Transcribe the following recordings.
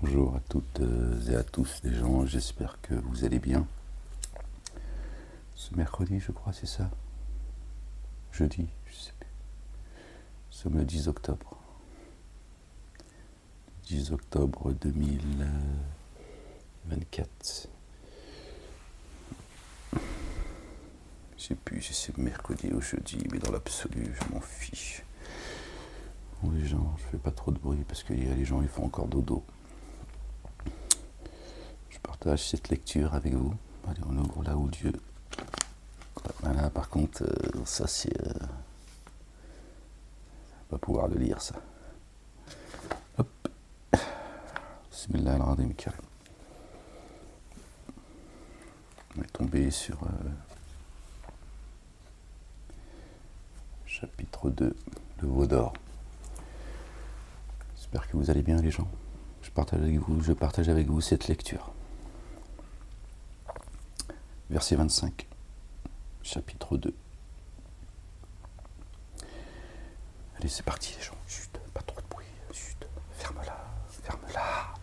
Bonjour à toutes et à tous les gens, j'espère que vous allez bien. Ce mercredi, je crois, c'est ça? Jeudi, je sais plus. Nous sommes le 10 octobre. 10 octobre 2024. Je sais plus si c'est mercredi ou jeudi, mais dans l'absolu, je m'en fiche. Bon, les gens, je fais pas trop de bruit parce qu'il y a les gens, ils font encore dodo. Je partage cette lecture avec vous. Allez, on ouvre là où Dieu. Voilà, par contre, ça c'est... on va pouvoir le lire, ça. Hop. Bismillah al-Azim Karim. On est tombé sur chapitre 2, le veau d'or. J'espère que vous allez bien, les gens. Je partage avec vous cette lecture. Verset 25, chapitre 2. Allez, c'est parti, les gens. Chut, pas trop de bruit. Chut, ferme-la, ferme-la.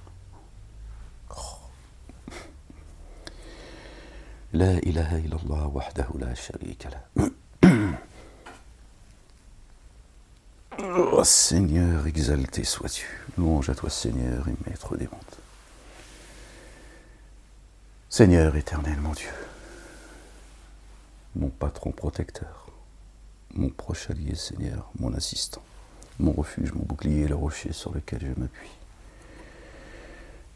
Oh. La ilaha illallah wahdahu la sharika la. Oh Seigneur, exalté sois-tu. Louange à toi, Seigneur, et maître des mondes. Seigneur éternel, mon Dieu, mon patron protecteur, mon proche allié, Seigneur, mon assistant, mon refuge, mon bouclier, le rocher sur lequel je m'appuie.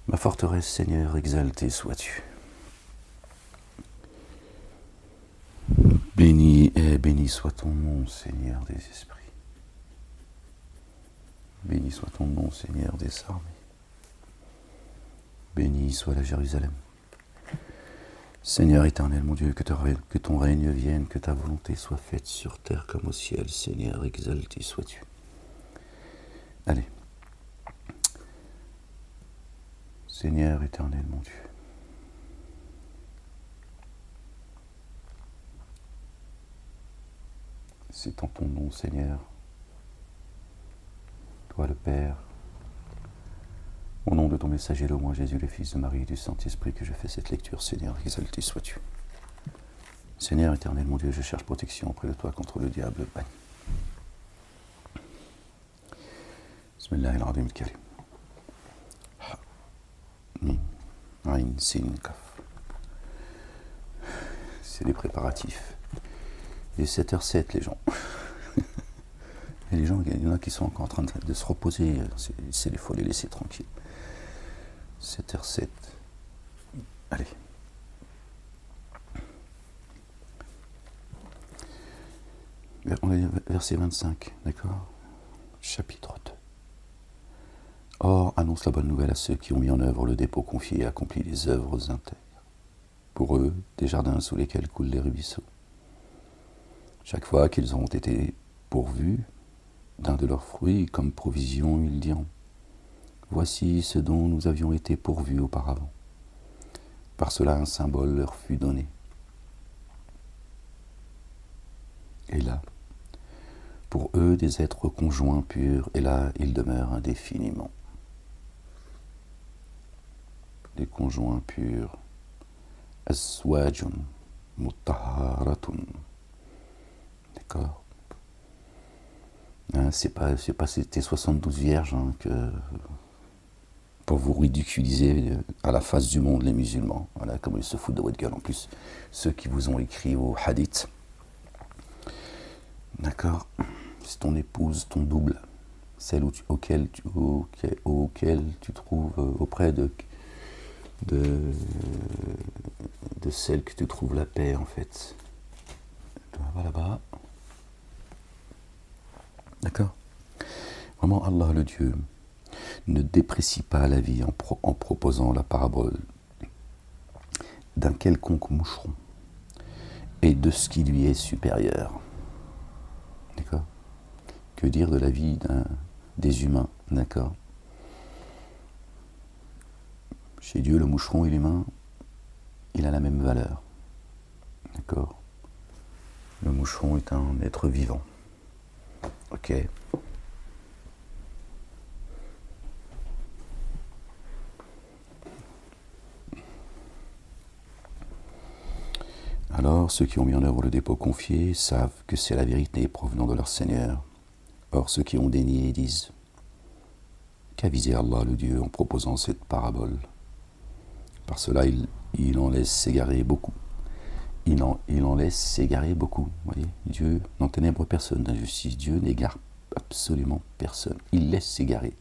Ma forteresse, Seigneur, exalté sois-tu. Béni et béni soit ton nom, Seigneur des esprits. Béni soit ton nom, Seigneur des armées. Béni soit la Jérusalem. Seigneur éternel, mon Dieu, que ton règne vienne, que ta volonté soit faite sur terre comme au ciel. Seigneur, exalté sois-tu. Allez. Seigneur éternel, mon Dieu. C'est en ton nom, Seigneur, toi le Père, au nom de ton messager, le moi Jésus, le Fils de Marie et du Saint-Esprit, que je fais cette lecture. Seigneur, exalté sois-tu. Seigneur éternel, mon Dieu, je cherche protection auprès de toi contre le diable banni. Bismillahirrahmanirrahim al-Karim. Aïn, Sin, Kaf. C'est les préparatifs. Il est 7h07, les gens. Et les gens, il y en a qui sont encore en train de se reposer. Il faut les laisser tranquilles. 7h07. Allez. On est verset 25, d'accord? Chapitre 2. Or, annonce la bonne nouvelle à ceux qui ont mis en œuvre le dépôt confié et accompli les œuvres intègres. Pour eux, des jardins sous lesquels coulent les ruisseaux. Chaque fois qu'ils auront été pourvus d'un de leurs fruits, comme provision, ils diront: voici ce dont nous avions été pourvus auparavant. Par cela, un symbole leur fut donné. Et là, pour eux, des êtres conjoints purs, et là, ils demeurent indéfiniment. Des conjoints purs. Aswajun mutahharatun. D'accord? Hein, c'est pas c'était 72 vierges hein, pour vous ridiculiser à la face du monde, les musulmans. Voilà, comme ils se foutent de votre gueule. En plus, ceux qui vous ont écrit au hadith. D'accord? C'est ton épouse, ton double. Celle auquel tu trouves auprès de celle que tu trouves la paix, en fait. Là-bas. D'accord? Vraiment, Allah le Dieu ne déprécie pas la vie en proposant la parabole d'un quelconque moucheron et de ce qui lui est supérieur. D'accord? Que dire de la vie des humains? D'accord? Chez Dieu, le moucheron et l'humain, il a la même valeur. D'accord? Le moucheron est un être vivant. Ok? Alors ceux qui ont mis en œuvre le dépôt confié savent que c'est la vérité provenant de leur Seigneur. Or ceux qui ont dénié disent: qu'a visé Allah le Dieu en proposant cette parabole? Par cela il en laisse s'égarer beaucoup. Il en laisse s'égarer beaucoup. Voyez, Dieu n'enténèbre personne d'injustice. Dieu n'égare absolument personne. Il laisse s'égarer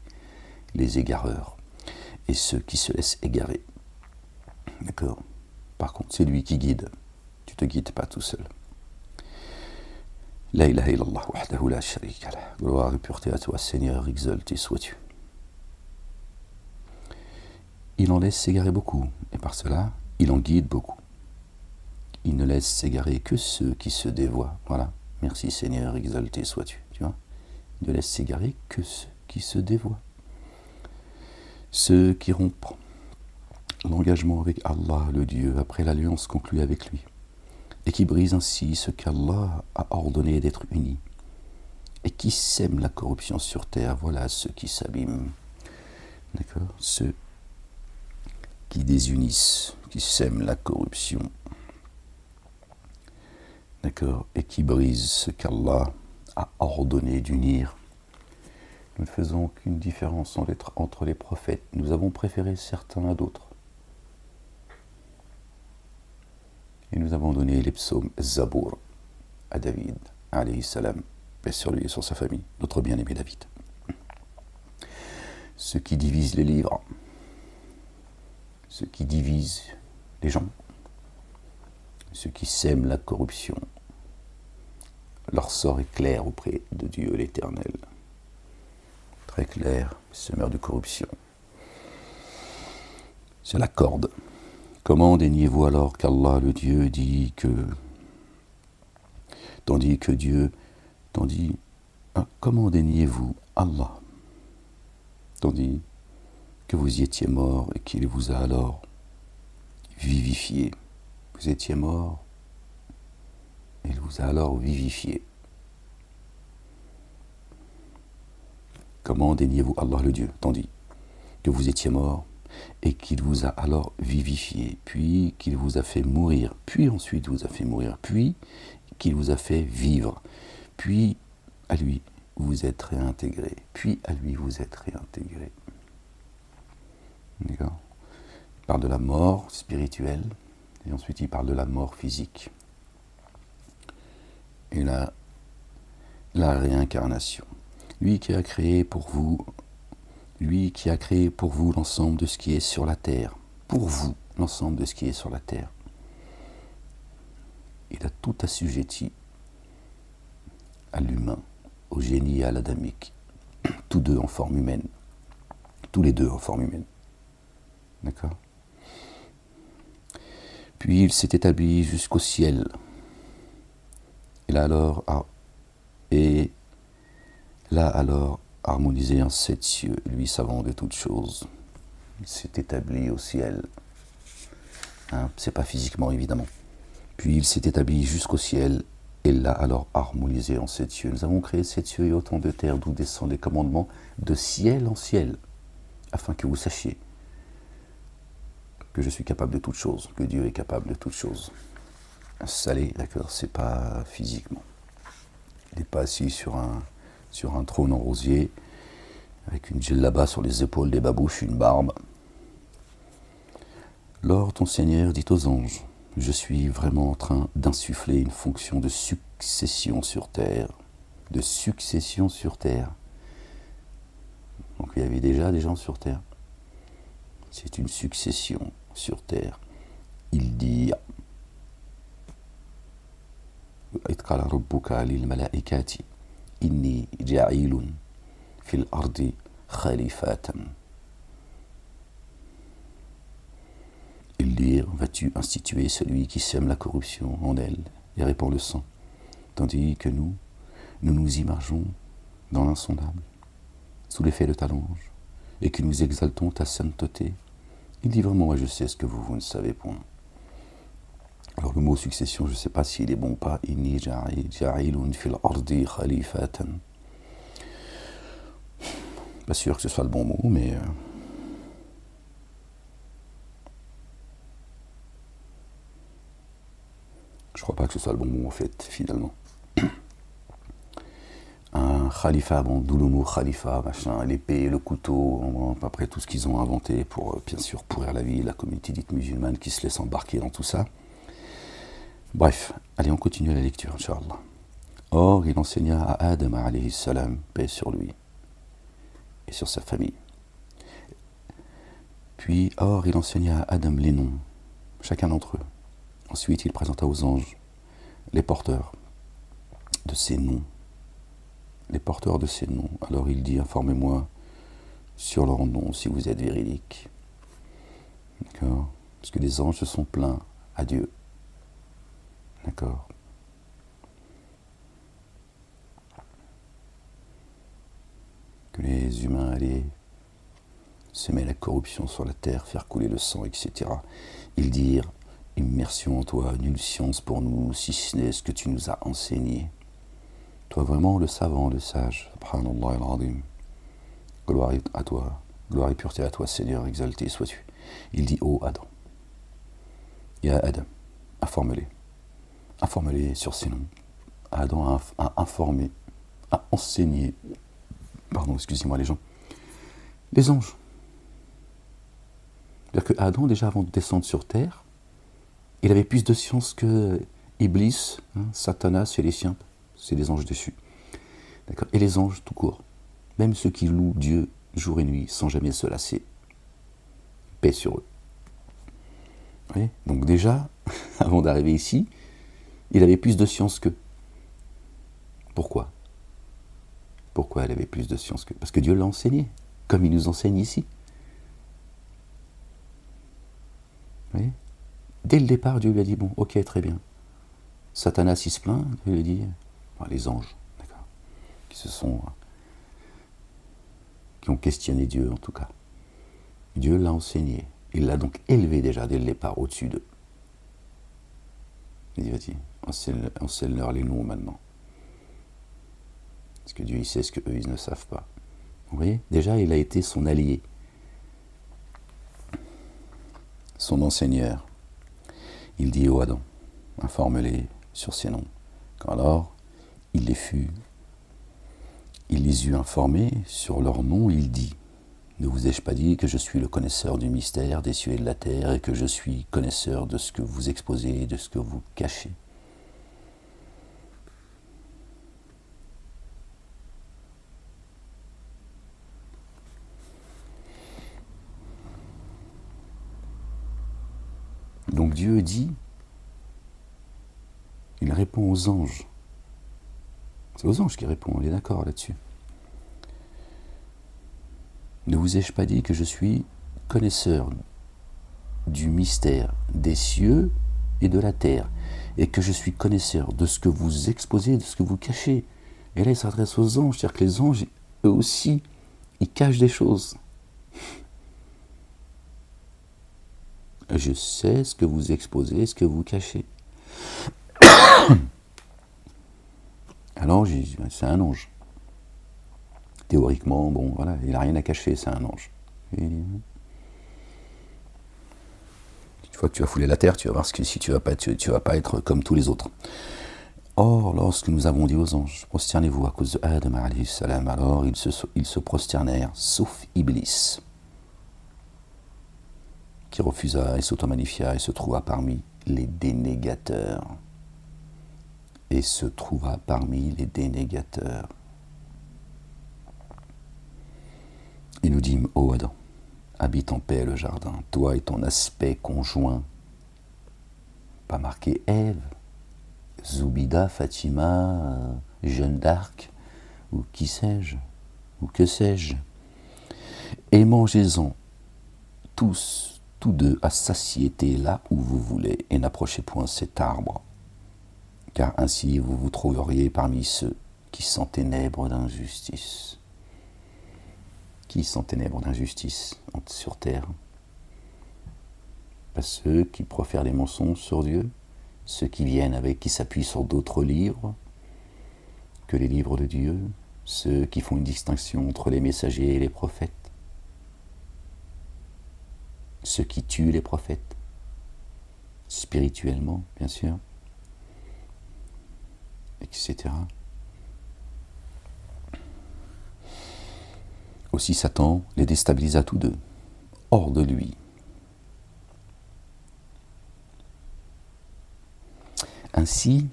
les égareurs et ceux qui se laissent égarer. D'accord? Par contre, c'est lui qui guide. Tu te guides pas tout seul. La ilaha illallah wahdahu la sharika lah. Gloire et pureté à toi, Seigneur, exalté sois-tu. Il en laisse s'égarer beaucoup, et par cela, il en guide beaucoup. Il ne laisse s'égarer que ceux qui se dévoient. Voilà. Merci Seigneur, exalté sois-tu. Tu vois? Il ne laisse s'égarer que ceux qui se dévoient. Ceux qui rompent l'engagement avec Allah, le Dieu, après l'alliance conclue avec lui, et qui brisent ainsi ce qu'Allah a ordonné d'être unis, et qui sèment la corruption sur terre, voilà ceux qui s'abîment. D'accord? Ceux qui désunissent, qui sèment la corruption. D'accord? Et qui brisent ce qu'Allah a ordonné d'unir. Nous ne faisons aucune différence entre les prophètes. Nous avons préféré certains à d'autres. Et nous avons donné les psaumes Zabour à David, alayhi salam, paix sur lui et sur sa famille, notre bien-aimé David. Ceux qui divisent les livres, ceux qui divisent les gens, ceux qui sèment la corruption, leur sort est clair auprès de Dieu l'Éternel. Très clair, semeur de corruption. C'est la corde. Comment déniez-vous alors qu'Allah le Dieu dit que... comment déniez-vous Allah, tandis que vous y étiez mort et qu'il vous a alors vivifié. Vous étiez mort et il vous a alors vivifié. Comment déniez-vous Allah le Dieu, tandis que vous étiez mort et qu'il vous a alors vivifié, puis qu'il vous a fait mourir, puis ensuite vous a fait mourir, puis qu'il vous a fait vivre, puis à lui vous êtes réintégré, puis à lui vous êtes réintégré. D'accord? Il parle de la mort spirituelle, et ensuite il parle de la mort physique. Et là, la réincarnation. Lui qui a créé pour vous l'ensemble de ce qui est sur la terre. Pour vous, l'ensemble de ce qui est sur la terre. Il a tout assujetti à l'humain, au génie et à l'adamique. Tous deux en forme humaine. Tous les deux en forme humaine. D'accord? Puis il s'est établi jusqu'au ciel. Et là alors, harmonisé en 7 cieux, lui savant de toutes choses, il s'est établi au ciel. Hein, c'est pas physiquement évidemment. Puis il s'est établi jusqu'au ciel, et là alors harmonisé en 7 cieux. Nous avons créé 7 cieux et autant de terres d'où descendent les commandements de ciel en ciel, afin que vous sachiez que je suis capable de toutes choses, que Dieu est capable de toutes choses. Salé, d'accord, c'est pas physiquement. Il n'est pas assis sur un trône en rosier, avec une djellaba sur les épaules, des babouches, une barbe. Lors ton Seigneur dit aux anges: je suis vraiment en train d'insuffler une fonction de succession sur terre. De succession sur terre. Donc il y avait déjà des gens sur terre. C'est une succession sur terre. Il dit: إذ قال ربك للملائكة إني جاعل في الأرض خليفة. Ils dirent: vas-tu instituer celui qui sème la corruption en elle et répand le sang, tandis que nous nous immergeons dans l'insondable, sous l'effet de ta louange, et que nous exaltons ta sainteté. Il dit: vraiment, moi je sais ce que vous ne savez point. Alors le mot succession, je ne sais pas s'il est bon ou pas. Inni ja'ilun fil ardi khalifatan. Pas sûr que ce soit le bon mot, mais crois pas que ce soit le bon mot en fait, finalement. Un khalifa, bon, d'où le mot khalifa, machin, l'épée, le couteau, après tout ce qu'ils ont inventé pour, bien sûr, pourrir la vie, la communauté dite musulmane qui se laisse embarquer dans tout ça. Bref, allez, on continue la lecture, Inch'Allah. Or, il enseigna à Adam, alayhi salam, paix sur lui et sur sa famille. Puis, or, il enseigna à Adam les noms, chacun d'entre eux. Ensuite, il présenta aux anges les porteurs de ces noms. Les porteurs de ces noms. Alors il dit, informez-moi sur leurs noms si vous êtes véridiques. D'accord? Parce que les anges se sont plaints à Dieu. D'accord? Que les humains allaient semer la corruption sur la terre, faire couler le sang, etc. Ils dirent, immersion en toi, nulle science pour nous, si ce n'est ce que tu nous as enseigné. Toi vraiment le savant, le sage, subhanallah al-azim. Gloire à toi, gloire et pureté à toi, Seigneur, exalté sois-tu. Il dit, ô Adam, ya Adam, informe-les sur ces noms. Adam a informé, a enseigné, pardon, excusez-moi les gens, les anges. C'est-à-dire que Adam, déjà avant de descendre sur terre, il avait plus de science que Iblis, Satanas et les siens. C'est des anges dessus. D'accord? Et les anges tout court. Même ceux qui louent Dieu jour et nuit sans jamais se lasser. Paix sur eux. Vous voyez? Donc déjà, avant d'arriver ici, il avait plus de science qu'eux. Pourquoi? Pourquoi il avait plus de science qu'eux? Parce que Dieu l'a enseigné, comme il nous enseigne ici. Vous voyez? Dès le départ, Dieu lui a dit, bon, ok, très bien. Satanas, il se plaint, Dieu lui a dit, les anges, d'accord, qui ont questionné Dieu en tout cas. Dieu l'a enseigné. Il l'a donc élevé déjà dès le départ au-dessus d'eux. Il dit, vas-y, enseigne-leur les noms maintenant. Parce que Dieu, il sait ce qu'eux, ils ne savent pas. Vous voyez? Déjà, il a été son allié, son enseigneur. Il dit au Adam, informe-les sur ces noms. Alors, il les eut informés sur leurs noms, il dit, ne vous ai-je pas dit que je suis le connaisseur du mystère des cieux et de la terre, et que je suis connaisseur de ce que vous exposez et de ce que vous cachez? Donc Dieu dit, il répond aux anges. C'est aux anges qui répondent, on est d'accord là-dessus. Ne vous ai-je pas dit que je suis connaisseur du mystère des cieux et de la terre, et que je suis connaisseur de ce que vous exposez, de ce que vous cachez? Et là, il s'adresse aux anges, c'est-à-dire que les anges, eux aussi, ils cachent des choses. Je sais ce que vous exposez, ce que vous cachez. Alors, j'ai dit, c'est un ange. Théoriquement, bon, voilà, il n'a rien à cacher, c'est un ange. Et une fois que tu vas fouler la terre, tu vas voir si tu vas pas être comme tous les autres. Or, lorsque nous avons dit aux anges, prosternez-vous à cause de Adam alayhi salam, alors ils se prosternèrent, sauf Iblis, qui refusa et s'automagnifia et se trouva parmi les dénégateurs. Et se trouva parmi les dénégateurs. Il nous dit, ô Adam, habite en paix le jardin, toi et ton aspect conjoint. Pas marqué Ève, Zoubida, Fatima, Jeanne d'Arc, ou qui sais-je, ou que sais-je. Et mangez-en tous deux à satiété là où vous voulez, et n'approchez point cet arbre, car ainsi vous vous trouveriez parmi ceux qui s'enténèbrent d'injustice. Qui s'enténèbrent d'injustice sur terre? Pas ceux qui profèrent des mensonges sur Dieu, ceux qui s'appuient sur d'autres livres que les livres de Dieu, ceux qui font une distinction entre les messagers et les prophètes, ceux qui tuent les prophètes, spirituellement, bien sûr. etc. Aussi Satan les déstabilisa tous deux, hors de lui. Ainsi,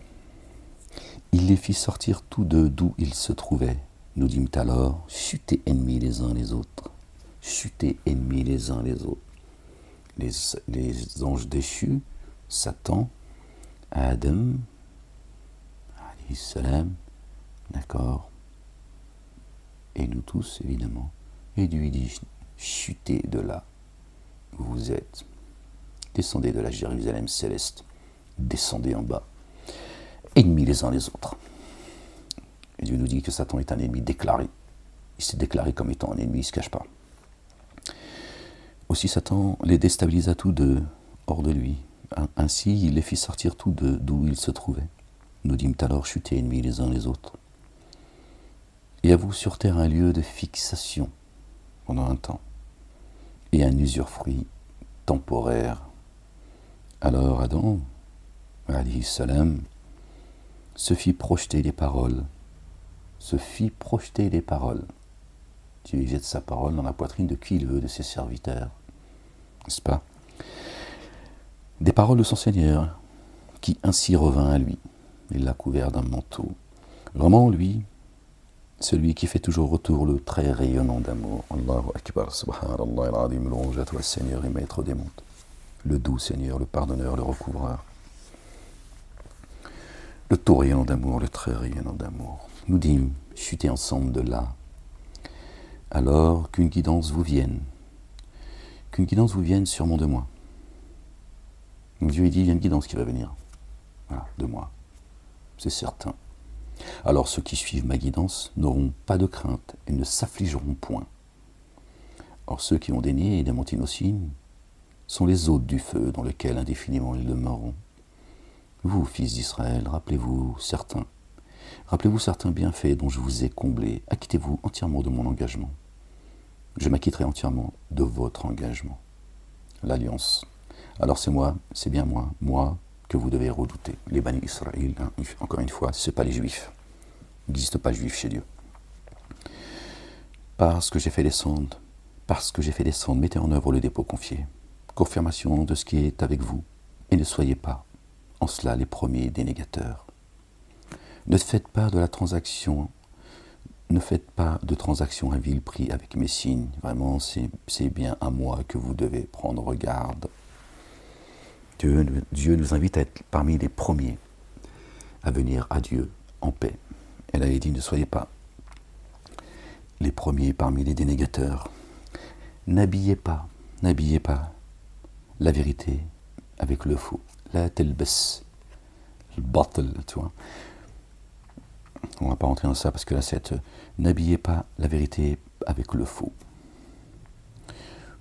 il les fit sortir tous deux d'où ils se trouvaient. Nous dîmes alors, chutez ennemis les uns les autres. Chutez ennemis les uns les autres. Les anges déchus, Satan, Adam, alayhi salam, d'accord, et nous tous évidemment, et lui dit, chutez de là où vous êtes, descendez de la Jérusalem céleste, descendez en bas, ennemis les uns les autres. Et Dieu nous dit que Satan est un ennemi déclaré, il s'est déclaré comme étant un ennemi, il ne se cache pas. Aussi Satan les déstabilisa tous deux hors de lui. Ainsi il les fit sortir tous deux d'où ils se trouvaient. Nous dîmes alors, chutez ennemis les uns les autres. Et à vous sur terre un lieu de fixation pendant un temps, et un usufruit temporaire. Alors Adam, alayhi salam, se fit projeter les paroles. Dieu jette sa parole dans la poitrine de qui il veut, de ses serviteurs, n'est-ce pas? Des paroles de son Seigneur, qui ainsi revint à lui. Il l'a couvert d'un manteau. Vraiment, lui, celui qui fait toujours retour le très rayonnant d'amour. Allahu Akbar, subhanallah al-azim, louange à toi, Seigneur et Maître des mondes. Le doux Seigneur, le pardonneur, le recouvreur. Le tout rayonnant d'amour, le très rayonnant d'amour. Nous dîmes, chutez ensemble de là, alors qu'une guidance vous vienne sûrement de moi. Donc Dieu dit, il y a une guidance qui va venir, voilà, de moi, c'est certain. Alors ceux qui suivent ma guidance n'auront pas de crainte et ne s'affligeront point. Or ceux qui ont dénié et démenti nos signes sont les hôtes du feu dans lequel indéfiniment ils demeureront. Vous, fils d'Israël, rappelez-vous certains bienfaits dont je vous ai comblé. Acquittez-vous entièrement de mon engagement. Je m'acquitterai entièrement de votre engagement. L'alliance. Alors c'est moi, c'est bien moi que vous devez redouter. Les Bani Israël, hein, encore une fois, ce n'est pas les Juifs. Il n'existe pas de Juifs chez Dieu. Parce que j'ai fait descendre, mettez en œuvre le dépôt confié. Confirmation de ce qui est avec vous. Et ne soyez pas, en cela, les premiers dénégateurs. Ne faites pas de transaction à vil prix avec mes signes. Vraiment, c'est bien à moi que vous devez prendre garde. Dieu nous invite à être parmi les premiers à venir à Dieu en paix. Elle avait dit, ne soyez pas les premiers parmi les dénégateurs. N'habillez pas la vérité avec le faux. La telbes, le batel, tu vois. On ne va pas rentrer dans ça parce que là c'est n'habillez pas la vérité avec le faux.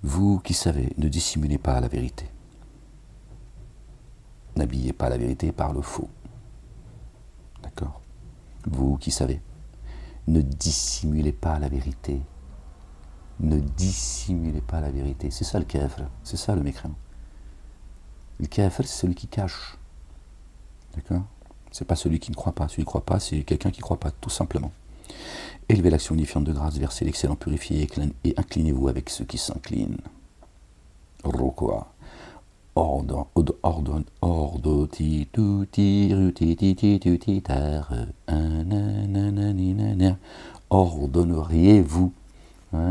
Vous qui savez, ne dissimulez pas la vérité. N'habillez pas la vérité par le faux. D'accord? Vous qui savez, ne dissimulez pas la vérité. Ne dissimulez pas la vérité. C'est ça le kafir, c'est ça le mécréant. Le kafir, c'est celui qui cache. D'accord? C'est pas celui qui ne croit pas. Celui qui ne croit pas, c'est quelqu'un qui ne croit pas, tout simplement. Élevez l'action unifiante de grâce, versez l'excellent purifié et inclinez-vous avec ceux qui s'inclinent. Rukwa. Ordonneriez-vous,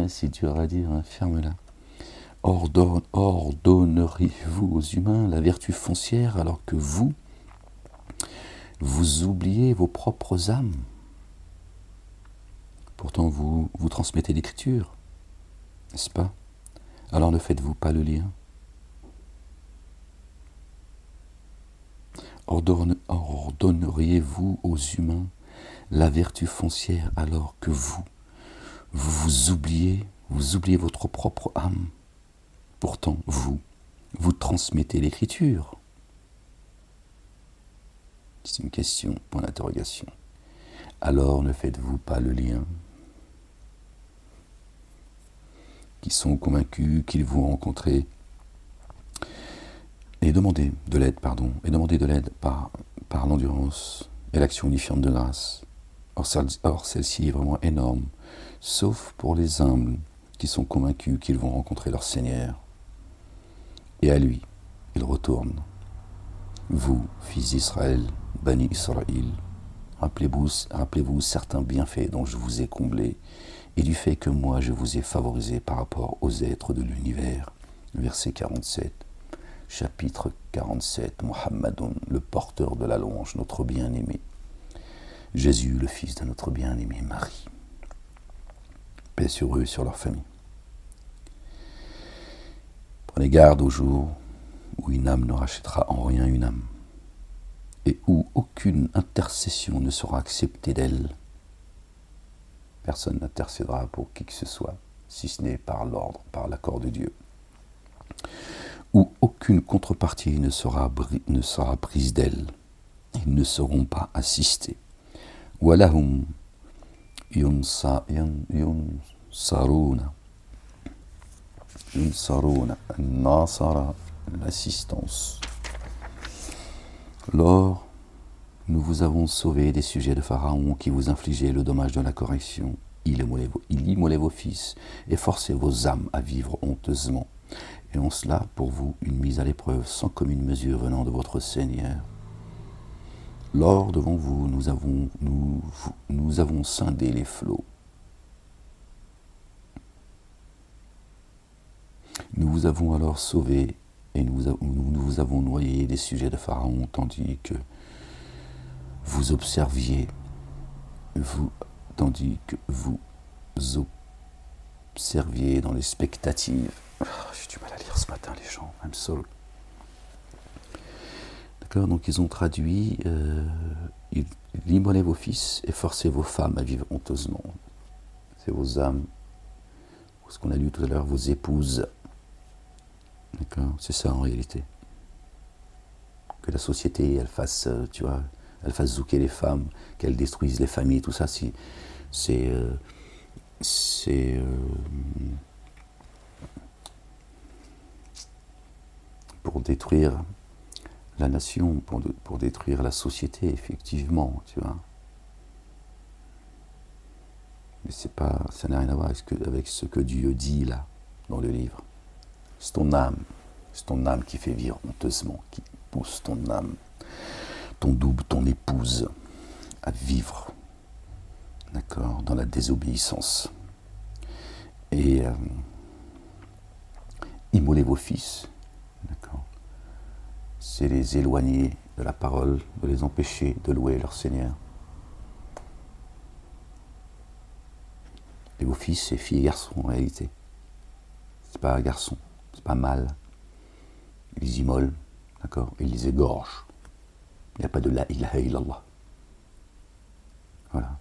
si tu auras à dire, ferme-la. Ordonneriez-vous aux humains la vertu foncière alors que vous oubliez vos propres âmes. Pourtant vous transmettez l'écriture, n'est-ce pas? Alors ne faites-vous pas le lien? Ordonneriez-vous aux humains la vertu foncière alors que vous oubliez votre propre âme? Pourtant vous transmettez l'écriture. C'est une question, point d'interrogation. Alors ne faites-vous pas le lien? Qui sont convaincus qu'ils vont rencontrer et demander de l'aide, par l'endurance et l'action unifiante de grâce. Or, celle-ci est vraiment énorme, sauf pour les humbles qui sont convaincus qu'ils vont rencontrer leur Seigneur. Et à lui, ils retournent. Vous, fils d'Israël, Bani Israël, rappelez-vous certains bienfaits dont je vous ai comblés et du fait que moi je vous ai favorisé par rapport aux êtres de l'univers. Verset 47, chapitre 47, Muhammadun, le porteur de la louange, notre bien-aimé. Jésus, le fils de notre bien-aimé Marie. Paix sur eux et sur leur famille. Prenez garde au jour où une âme ne rachètera en rien une âme, et où aucune intercession ne sera acceptée d'elle. Personne n'intercédera pour qui que ce soit, si ce n'est par l'ordre, par l'accord de Dieu. Où aucune contrepartie ne sera prise d'elle. Ils ne seront pas assistés. Walahum yunsaruna, nasara, l'assistance. Lors, nous vous avons sauvé des sujets de Pharaon qui vous infligeaient le dommage de la correction. Il immolait vos fils et forçait vos âmes à vivre honteusement. Et en cela, pour vous, une mise à l'épreuve sans commune mesure venant de votre Seigneur. Lors, devant vous, nous avons scindé les flots. Nous vous avons alors sauvés et nous vous avons noyé des sujets de Pharaon, tandis que vous observiez, dans l'expectative. J'ai du mal à lire ce matin, les gens. I'm sorry. D'accord, donc ils ont traduit il immolait vos fils et forçait vos femmes à vivre honteusement. C'est vos âmes, ce qu'on a lu tout à l'heure, vos épouses. D'accord, c'est ça en réalité. Que la société, elle fasse, elle fasse zouker les femmes, qu'elle détruise les familles, tout ça, c'est pour détruire la nation, pour détruire la société, effectivement, tu vois. Mais ça n'a rien à voir avec ce que Dieu dit là, dans le livre. C'est ton âme qui fait vivre honteusement, qui pousse ton âme, ton double, ton épouse, à vivre, d'accord, dans la désobéissance. Et immoler vos fils, d'accord, c'est les éloigner de la parole, de les empêcher de louer leur Seigneur. Et vos fils, c'est filles et garçons en réalité. C'est pas garçon, c'est pas mâle. Ils les immolent, d'accord, ils les égorgent. Il n'y a pas de la ilaha illallah. Voilà.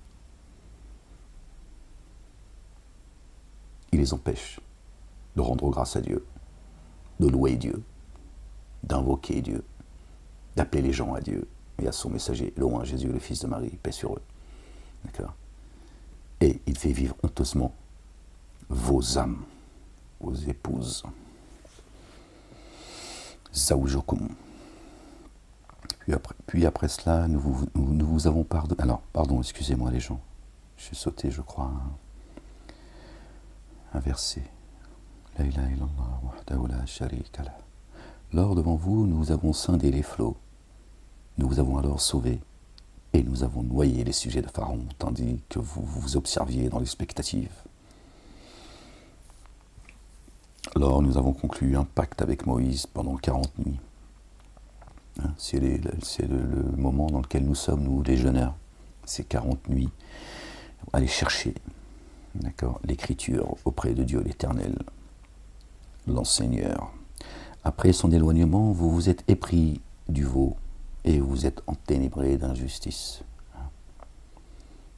Il les empêche de rendre grâce à Dieu, de louer Dieu, d'invoquer Dieu, d'appeler les gens à Dieu et à son messager, loin Jésus, le fils de Marie, paix sur eux. D'accord. Et il fait vivre honteusement vos âmes, vos épouses. Zawjukum. Puis après cela, nous vous avons pardonné. Alors, pardon, excusez-moi les gens. J'ai sauté, je crois, un verset. La ilaha illallah wahdahu la sharika lah. Lors devant vous, nous avons scindé les flots. Nous vous avons alors sauvés et nous avons noyé les sujets de Pharaon, tandis que vous vous observiez dans l'expectative. Alors nous avons conclu un pacte avec Moïse pendant 40 nuits. C'est le moment dans lequel nous sommes, nous, les jeûneurs. C'est 40 nuits. Allez chercher, d'accord, l'écriture auprès de Dieu l'Éternel, l'enseigneur. Après son éloignement, vous vous êtes épris du veau et vous êtes enténébrés d'injustice.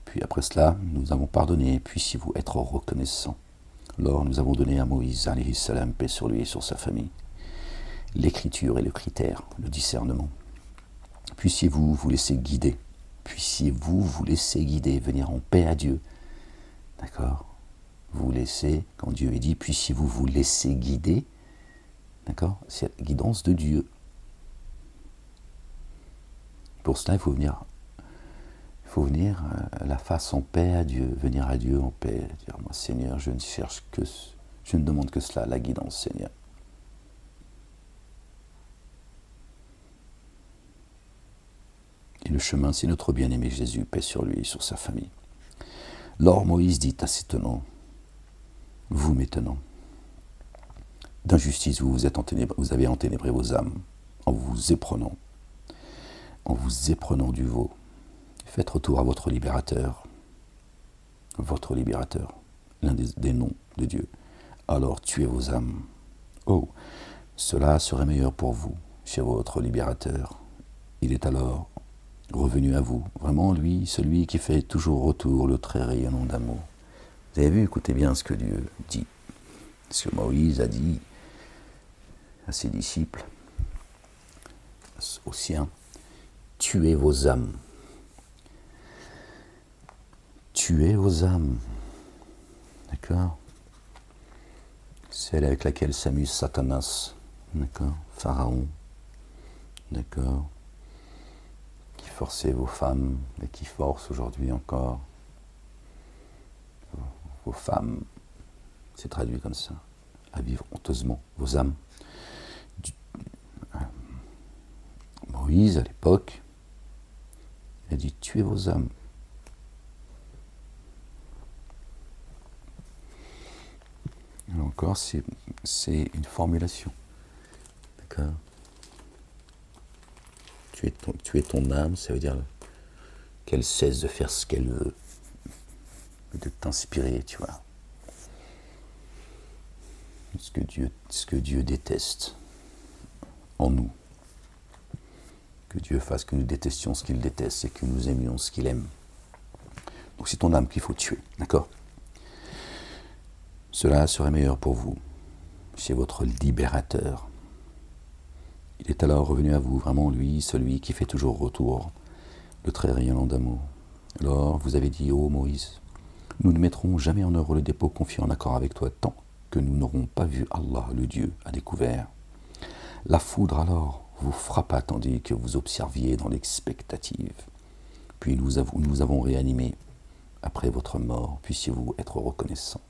Puis après cela, nous avons pardonné, puissiez-vous être reconnaissants. Alors nous avons donné à Moïse, alayhi salam, paix sur lui et sur sa famille, l'écriture et le critère, le discernement. Puissiez-vous vous laisser guider. Puissiez-vous vous laisser guider, venir en paix à Dieu. D'accord? Vous laissez, quand Dieu est dit, puissiez-vous vous laisser guider. D'accord? C'est la guidance de Dieu. Pour cela, il faut venir Il faut venir la face en paix à Dieu, venir à Dieu en paix, dire moi Seigneur, je ne demande que cela, la guidance Seigneur. Et le chemin, c'est notre bien-aimé Jésus, paix sur lui et sur sa famille. Lors Moïse dit à ses tenants, vous mes tenants, d'injustice vous avez enténébré vos âmes en vous éprenant du veau. Faites retour à votre libérateur, l'un des noms de Dieu. Alors tuez vos âmes. Oh, cela serait meilleur pour vous, chez votre libérateur. Il est alors revenu à vous, vraiment lui, celui qui fait toujours retour le très rayonnant d'amour. Vous avez vu, écoutez bien ce que Dieu dit, ce que Moïse a dit à ses disciples, aux siens, tuez vos âmes. Tuez vos âmes. D'accord? Celle avec laquelle s'amuse Satanas. D'accord? Pharaon. D'accord? Qui forçait vos femmes et qui force aujourd'hui encore vos femmes, c'est traduit comme ça, à vivre honteusement vos âmes. Moïse, à l'époque, il a dit tuez vos âmes. Et encore, c'est une formulation. D'accord? Tuer ton âme, ça veut dire qu'elle cesse de faire ce qu'elle veut, de t'inspirer, tu vois. Ce que Dieu déteste en nous. Que Dieu fasse que nous détestions ce qu'il déteste et que nous aimions ce qu'il aime. Donc c'est ton âme qu'il faut tuer, d'accord? Cela serait meilleur pour vous, chez votre libérateur. Il est alors revenu à vous, vraiment lui, celui qui fait toujours retour, le très rayonnant d'amour. Alors vous avez dit, ô Moïse, nous ne mettrons jamais en œuvre le dépôt confié en accord avec toi tant que nous n'aurons pas vu Allah, le Dieu, à découvert. La foudre alors vous frappa tandis que vous observiez dans l'expectative. Puis nous avons réanimé après votre mort, puissiez-vous être reconnaissants.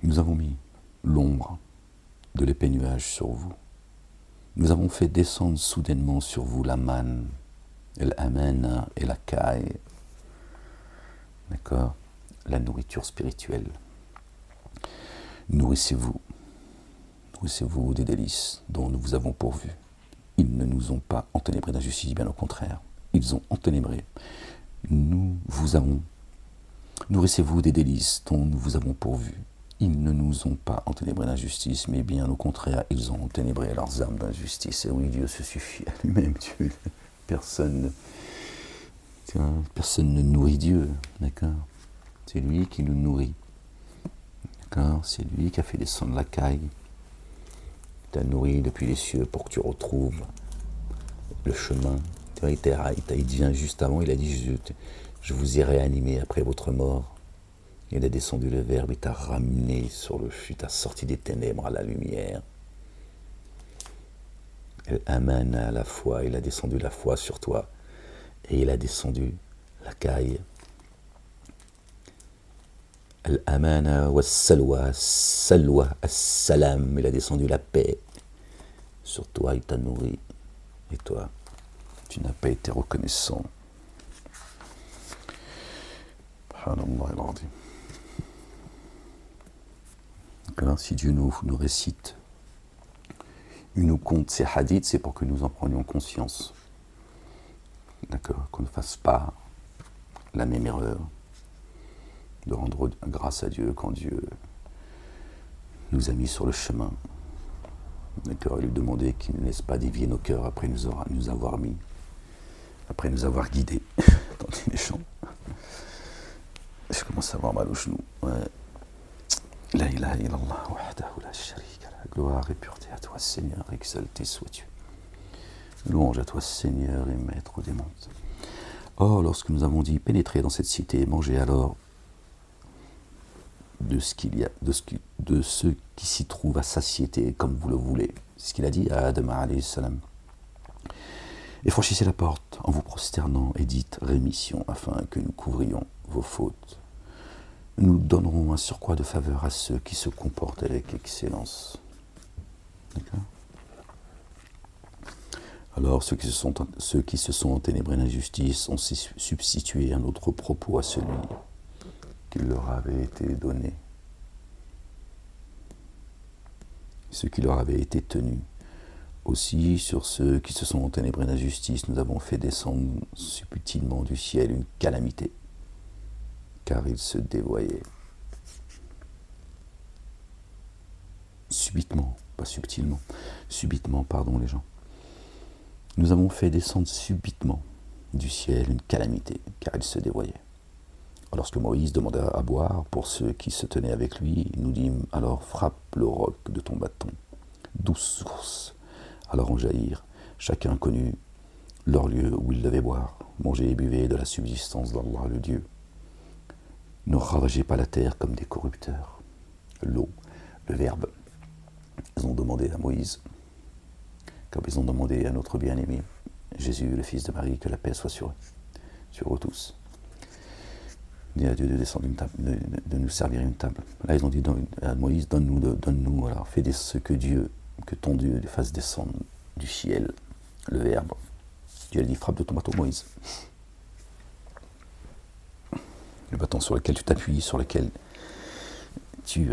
Nous avons mis l'ombre de l'épais nuage sur vous. Nous avons fait descendre soudainement sur vous la manne, l'amana et la caille. D'accord? La nourriture spirituelle. Nourrissez-vous des délices dont nous vous avons pourvu. Ils ne nous ont pas enténébrés d'injustice, bien au contraire. Ils ont enténébré. Nourrissez-vous des délices dont nous vous avons pourvu. Ils ne nous ont pas enténébrés d'injustice, mais bien au contraire, ils ont enténébré leurs âmes d'injustice. Et oui, Dieu se suffit à lui-même. Personne ne nourrit Dieu, d'accord? C'est lui qui nous nourrit, d'accord? C'est lui qui a fait descendre la caille, t'a nourri depuis les cieux pour que tu retrouves le chemin. Il vient juste avant, il a dit, je vous ai réanimé après votre mort. Il a descendu le Verbe, il t'a ramené il t'a sorti des ténèbres à la lumière. Il amène à la foi, il a descendu la foi sur toi. Et il a descendu la caille. Al-amana wa salwa, as-salam, il a descendu la paix. Sur toi, il t'a nourri. Et toi, tu n'as pas été reconnaissant. Subhanallah al-azim. Alors, si Dieu nous récite, il nous compte ces hadiths, c'est pour que nous en prenions conscience. D'accord? Qu'on ne fasse pas la même erreur de rendre grâce à Dieu quand Dieu nous a mis sur le chemin. D'accord? Et lui demander qu'il ne laisse pas dévier nos cœurs après nous avoir mis, après nous avoir guidés. Attendez les chants. Je commence à avoir mal aux genoux. Ouais. La ilaha illallah wahdahu la sharika la. Gloire et pureté à toi, Seigneur, exalté sois-tu. Louange à toi, Seigneur et Maître des mondes. Or, lorsque nous avons dit pénétrer dans cette cité, mangez alors de ce qui s'y trouve à satiété, comme vous le voulez. C'est ce qu'il a dit à Adam alayhi salam. Et franchissez la porte en vous prosternant et dites rémission afin que nous couvrions vos fautes. Nous donnerons un surcroît de faveur à ceux qui se comportent avec excellence. D'accord ? Alors ceux qui se sont enténébrés d'injustice ont substitué un autre propos à celui qui leur avait été donné, ce qui leur avait été tenu. Aussi, sur ceux qui se sont enténébrés d'injustice, nous avons fait descendre subtilement du ciel une calamité, car ils se dévoyaient. Subitement, pas subtilement, subitement, pardon les gens. Nous avons fait descendre subitement du ciel une calamité, car ils se dévoyaient. Lorsque Moïse demanda à boire pour ceux qui se tenaient avec lui, nous dîmes, alors frappe le roc de ton bâton. 12 sources alors en jaillir. Chacun connut leur lieu où il devait boire. Mangez et buvez de la subsistance d'Allah le Dieu. Ne ravagez pas la terre comme des corrupteurs. L'eau, le verbe. Ils ont demandé à Moïse, comme ils ont demandé à notre bien-aimé, Jésus, le fils de Marie, que la paix soit sur eux tous. Dit à Dieu de descendre une table, de nous servir une table. Là, ils ont dit à Moïse, donne-nous, alors fais ce que Dieu, que ton Dieu fasse descendre du ciel, le verbe. Dieu a dit, frappe de ton bâton, Moïse. Le bâton sur lequel tu t'appuies, sur lequel tu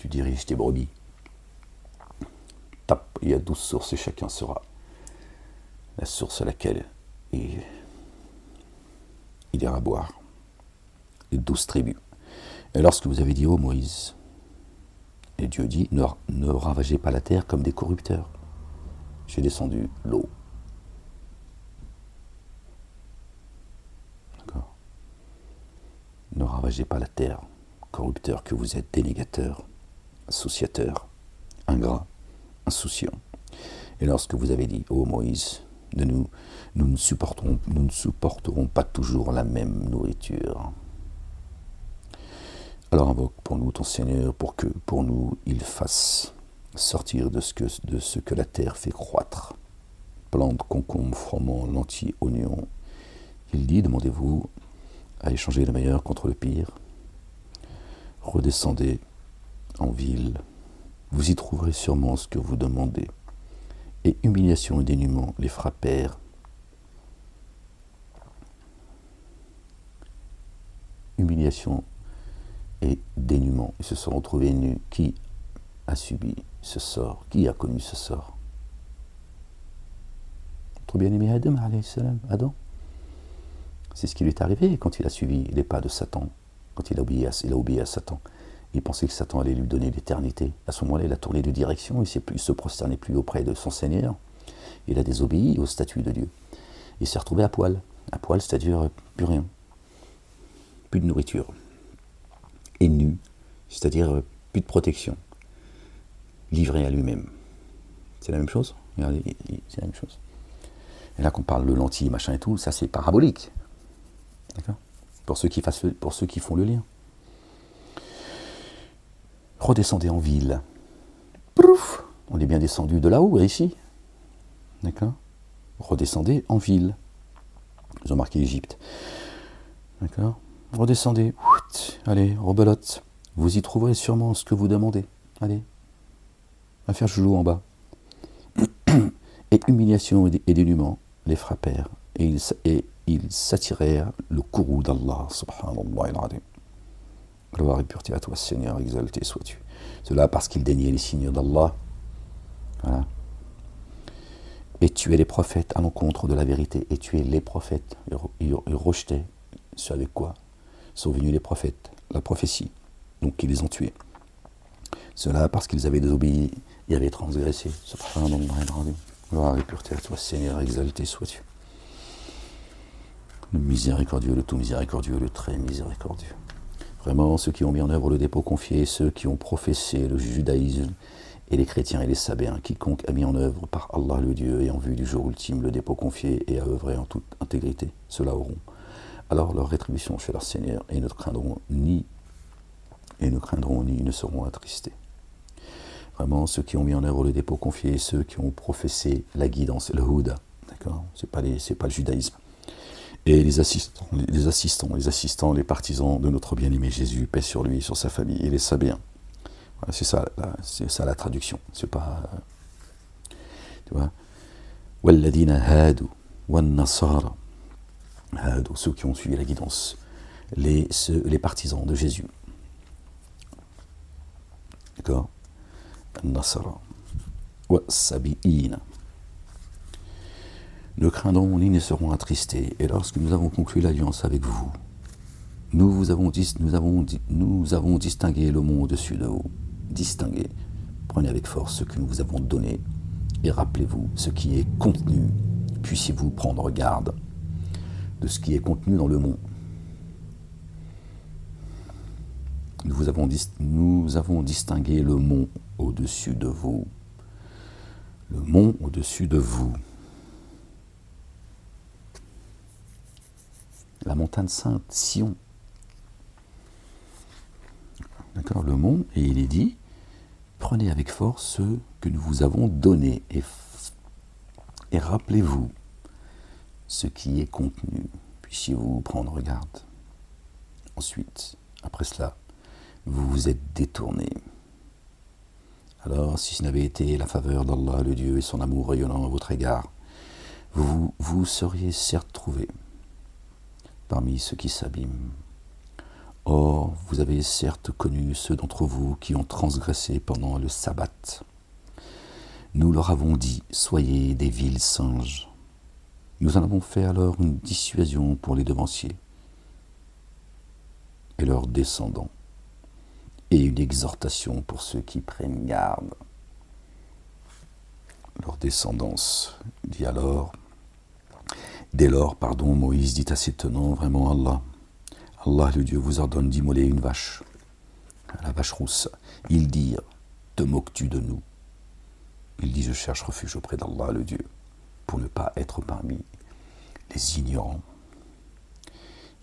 diriges tes brebis. Tape, il y a 12 sources et chacun sera la source à laquelle il ira boire. Les 12 tribus. Et lorsque vous avez dit, ô Moïse, et Dieu dit, ne ravagez pas la terre comme des corrupteurs. J'ai descendu l'eau. D'accord ? Ne ravagez pas la terre, corrupteurs que vous êtes, dénégateurs, associateurs, ingrats, insouciants. Et lorsque vous avez dit, ô Moïse, nous ne supporterons pas toujours la même nourriture. Alors invoque pour nous ton Seigneur, pour que pour nous il fasse sortir de ce que la terre fait croître. Plantes, concombres, froment, lentilles, oignons. Il dit, demandez-vous à échanger le meilleur contre le pire. Redescendez en ville, vous y trouverez sûrement ce que vous demandez. Et humiliation et dénuement les frappèrent. Humiliation et dénuement. Ils se sont retrouvés nus. Qui a subi ce sort? Qui a connu ce sort? Notre bien-aimé Adam, alayhi salam, Adam. C'est ce qui lui est arrivé quand il a suivi les pas de Satan, quand il a obéi à Satan. Il pensait que Satan allait lui donner l'éternité. À ce moment-là, il a tourné de direction, il ne se prosternait plus auprès de son Seigneur. Il a désobéi au statut de Dieu. Il s'est retrouvé à poil. À poil, c'est-à-dire plus rien. Plus de nourriture. Et nu, c'est-à-dire plus de protection. Livré à lui-même. C'est la même chose? Regardez, c'est la même chose. Et là qu'on parle de lentilles, machin et tout, ça c'est parabolique. D'accord? Pour ceux qui font le lien. Redescendez en ville. Pouf, on est bien descendu de là-haut, ici. D'accord? Redescendez en ville. Ils ont marqué Égypte. D'accord? Redescendez. Allez, rebelote. Vous y trouverez sûrement ce que vous demandez. Allez. Va faire joujou en bas. Et humiliation et dénuement les frappèrent. Et ils s'attirèrent le courroux d'Allah. Subhanallah al-Azim. Gloire et pureté à toi, Seigneur, exalté sois-tu. Cela parce qu'ils déniaient les signes d'Allah. Voilà. Et tuaient les prophètes à l'encontre de la vérité. Et tuaient les prophètes. Ils rejetaient ce avec quoi sont venus les prophètes, la prophétie. Donc ils les ont tués. Cela parce qu'ils avaient désobéi et avaient transgressé. Subhanallah al-Azim. Gloire et pureté à toi, Seigneur, exalté sois-tu. Le miséricordieux, le tout miséricordieux, le très miséricordieux. Vraiment, ceux qui ont mis en œuvre le dépôt confié, ceux qui ont professé le judaïsme, et les chrétiens et les sabéens, quiconque a mis en œuvre par Allah le Dieu et en vue du jour ultime le dépôt confié et a œuvré en toute intégrité, ceux-là auront alors leur rétribution chez leur Seigneur et ne craindront ni ne seront attristés. Vraiment, ceux qui ont mis en œuvre le dépôt confié, ceux qui ont professé la guidance, le Houda, d'accord, c'est pas le judaïsme. Et les assistants, les partisans de notre bien-aimé Jésus, paix sur lui, sur sa famille et les sabiens. Voilà, c'est ça la traduction. C'est pas, tu vois. Walladina hadu, wan nasara, hadu, ceux qui ont suivi la guidance, les partisans de Jésus. D'accord. Nasara, wa sabi'ina. Ne craindrons ni ne serons attristés. Et lorsque nous avons conclu l'alliance avec vous, nous avons distingué le mont au-dessus de vous. Distinguez. Prenez avec force ce que nous vous avons donné et rappelez-vous ce qui est contenu. Puissiez-vous prendre garde de ce qui est contenu dans le mont. Nous avons distingué le mont au-dessus de vous. Le mont au-dessus de vous. La montagne sainte, Sion. D'accord, le mont, et il est dit, prenez avec force ce que nous vous avons donné et rappelez-vous ce qui est contenu. Puissiez-vous prendre garde. Ensuite, après cela, vous vous êtes détournés. Alors, si ce n'avait été la faveur d'Allah, le Dieu, et son amour rayonnant à votre égard, vous seriez certes trouvés parmi ceux qui s'abîment. Or, vous avez certes connu ceux d'entre vous qui ont transgressé pendant le sabbat. Nous leur avons dit, soyez des vils singes. Nous en avons fait alors une dissuasion pour les devanciers et leurs descendants, et une exhortation pour ceux qui prennent garde. Leur descendance, dit alors, dès lors, Moïse dit à ses tenants, vraiment Allah le Dieu vous ordonne d'immoler une vache, la vache rousse. Ils dirent, te moques-tu de nous? Il dit, je cherche refuge auprès d'Allah le Dieu, pour ne pas être parmi les ignorants.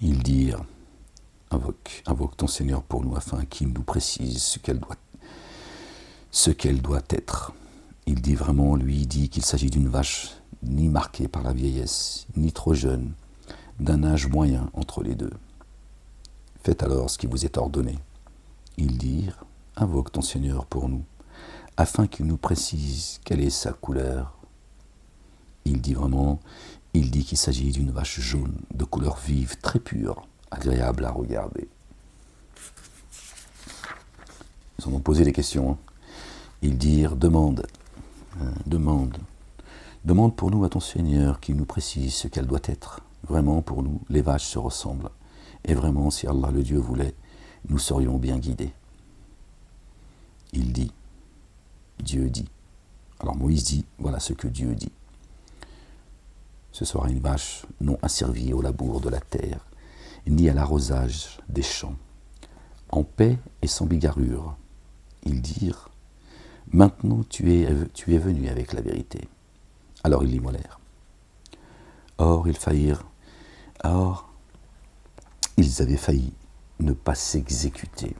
Ils dirent, invoque ton Seigneur pour nous afin qu'il nous précise ce qu'elle doit être. Il dit vraiment, lui dit qu'il s'agit d'une vache ni marquée par la vieillesse, ni trop jeune, d'un âge moyen entre les deux. Faites alors ce qui vous est ordonné. Ils dirent, invoque ton Seigneur pour nous, afin qu'il nous précise quelle est sa couleur. Il dit qu'il s'agit d'une vache jaune, de couleur vive, très pure, agréable à regarder. Ils en ont posé des questions. Ils dirent, demande pour nous à ton Seigneur qu'il nous précise ce qu'elle doit être. Vraiment, pour nous, les vaches se ressemblent. Et vraiment, si Allah le Dieu voulait, nous serions bien guidés. Il dit, Dieu dit. Alors Moïse dit, voilà ce que Dieu dit. Ce sera une vache non asservie au labour de la terre, ni à l'arrosage des champs, en paix et sans bigarrure. Ils dirent, maintenant tu es venu avec la vérité. Alors ils l'immolèrent. Or ils avaient failli ne pas s'exécuter.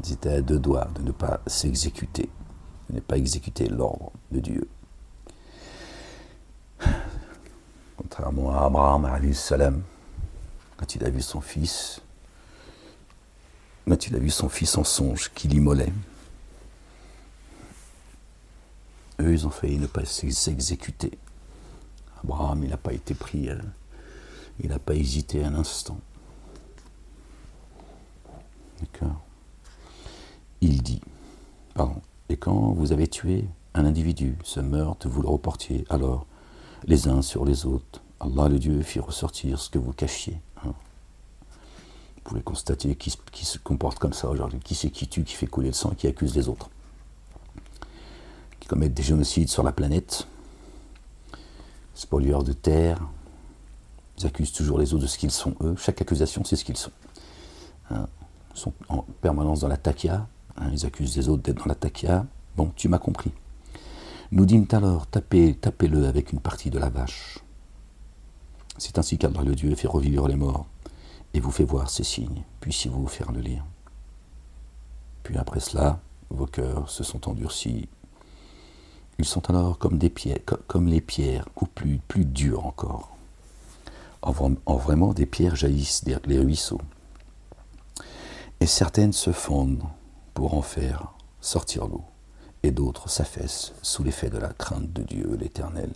Ils étaient à deux doigts de ne pas s'exécuter, de ne pas exécuter l'ordre de Dieu. Contrairement à Abraham, alayhi salam, quand il a vu son fils en songe qu'il immolait, eux, ils ont failli ne pas s'exécuter. Abraham, il n'a pas été pris, il n'a pas hésité un instant. D'accord. Il dit, et quand vous avez tué un individu, ce meurtre, vous le reportiez alors les uns sur les autres. Allah, le Dieu, fit ressortir ce que vous cachiez. Vous pouvez constater qui se comporte comme ça aujourd'hui. Qui c'est qui tue, qui fait couler le sang, qui accuse les autres. Qui commettent des génocides sur la planète. Spolieurs de terre. Ils accusent toujours les autres de ce qu'ils sont, eux. Chaque accusation, c'est ce qu'ils sont. Ils sont en permanence dans la taqia. Ils accusent les autres d'être dans la taqia. Bon, tu m'as compris. Nous dîmes alors, tapez-le avec une partie de la vache. C'est ainsi qu'Allah le Dieu fait revivre les morts et vous fait voir ces signes. Puissiez-vous faire le lire. Puis après cela, vos cœurs se sont endurcis. Ils sont alors comme des pierres, comme les pierres, ou plus dures encore. En vraiment, des pierres jaillissent les ruisseaux. Et certaines se fondent pour en faire sortir l'eau, et d'autres s'affaissent sous l'effet de la crainte de Dieu l'Éternel.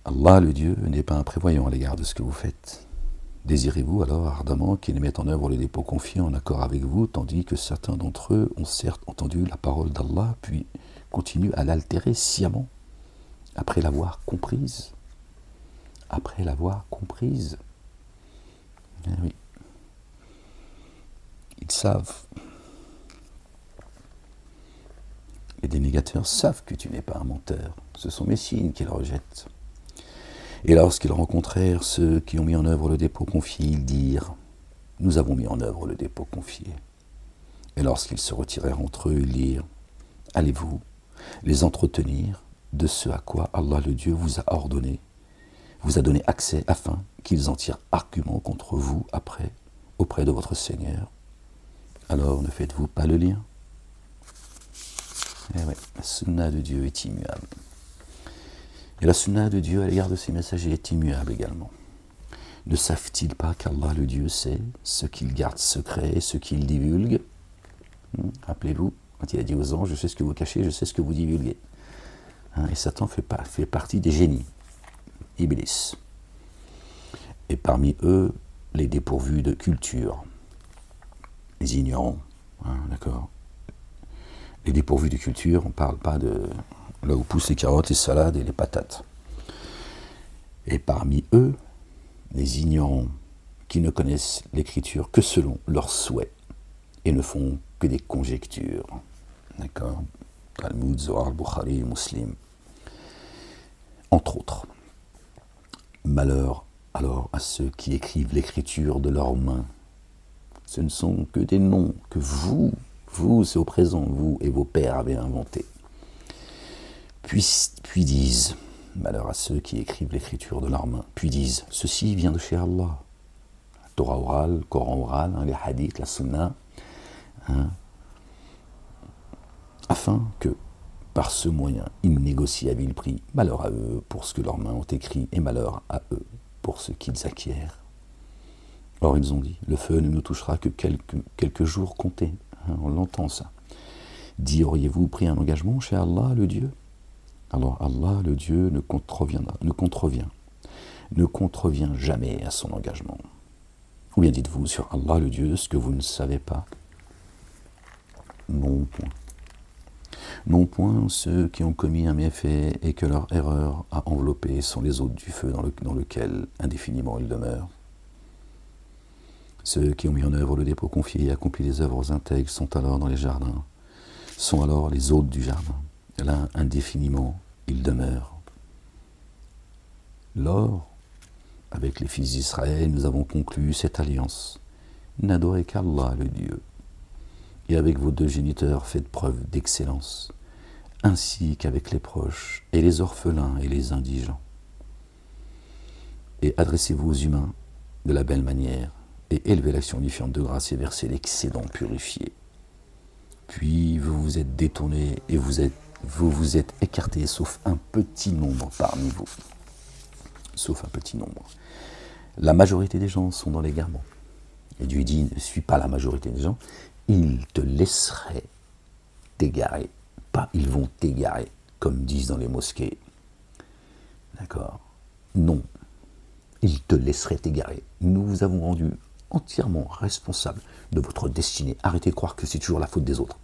Allah, le Dieu, n'est pas imprévoyant à l'égard de ce que vous faites. Désirez-vous alors ardemment qu'il mette en œuvre le dépôt confié en accord avec vous, tandis que certains d'entre eux ont certes entendu la parole d'Allah, puis continuent à l'altérer sciemment, après l'avoir comprise. Après l'avoir comprise. Eh oui. Ils savent. Les dénégateurs savent que tu n'es pas un menteur. Ce sont mes signes qu'ils rejettent. Et lorsqu'ils rencontrèrent ceux qui ont mis en œuvre le dépôt confié, ils dirent « Nous avons mis en œuvre le dépôt confié. » Et lorsqu'ils se retirèrent entre eux, ils dirent « Allez-vous les entretenir de ce à quoi Allah le Dieu vous a ordonné, vous a donné accès afin qu'ils en tirent argument contre vous après, auprès de votre Seigneur. Alors ne faites-vous pas le lien ?» Eh ouais, la sunna de Dieu est immuable. Et la sunna de Dieu à l'égard de ses messagers est immuable également. Ne savent-ils pas qu'Allah le Dieu sait ce qu'il garde secret et ce qu'il divulgue? Rappelez-vous, quand il a dit aux anges, je sais ce que vous cachez, je sais ce que vous divulguez. Et Satan fait partie des génies, Iblis. Et parmi eux, les dépourvus de culture, les ignorants, d'accord. Les dépourvus de culture, on ne parle pas de là où poussent les carottes, les salades et les patates. Et parmi eux, les ignorants qui ne connaissent l'écriture que selon leurs souhaits et ne font que des conjectures. D'accord? Talmud, Zohar, Bukhari, Muslim. Entre autres. Malheur alors à ceux qui écrivent l'écriture de leurs mains. Ce ne sont que des noms que vous, c'est au présent, vous et vos pères avez inventés. Puis disent, malheur à ceux qui écrivent l'écriture de leurs mains, puis disent, ceci vient de chez Allah. Torah orale, Coran oral, les hadiths, la sunna, afin que, par ce moyen, ils négocient à vil prix, malheur à eux pour ce que leurs mains ont écrit, et malheur à eux pour ce qu'ils acquièrent. Or ils ont dit, le feu ne nous touchera que quelques jours comptés. On l'entend ça. Dit, auriez-vous pris un engagement chez Allah, le Dieu? Alors Allah, le Dieu, ne contrevient jamais à son engagement. Ou bien dites-vous sur Allah, le Dieu, ce que vous ne savez pas? Non point. Non point ceux qui ont commis un méfait et que leur erreur a enveloppé sont les hôtes du feu dans lequel indéfiniment ils demeurent. Ceux qui ont mis en œuvre le dépôt confié et accompli les œuvres intègres sont alors dans les jardins, sont alors les hôtes du jardin. Et là, indéfiniment, ils demeurent. Lors, avec les fils d'Israël, nous avons conclu cette alliance. N'adorez qu'Allah, le Dieu. Et avec vos deux géniteurs, faites preuve d'excellence, ainsi qu'avec les proches, et les orphelins et les indigents. Et adressez-vous aux humains de la belle manière, et élevez l'action unifiante de grâce et versez l'excédent purifié. Puis vous vous êtes détournés et vous vous êtes écartés, sauf un petit nombre parmi vous. Sauf un petit nombre. La majorité des gens sont dans l'égarement. Et Dieu dit, ne suis pas la majorité des gens, ils te laisseraient t'égarer. Pas ils vont t'égarer, comme disent dans les mosquées. D'accord? Non. Ils te laisseraient t'égarer. Nous vous avons rendu entièrement responsable de votre destinée. Arrêtez de croire que c'est toujours la faute des autres.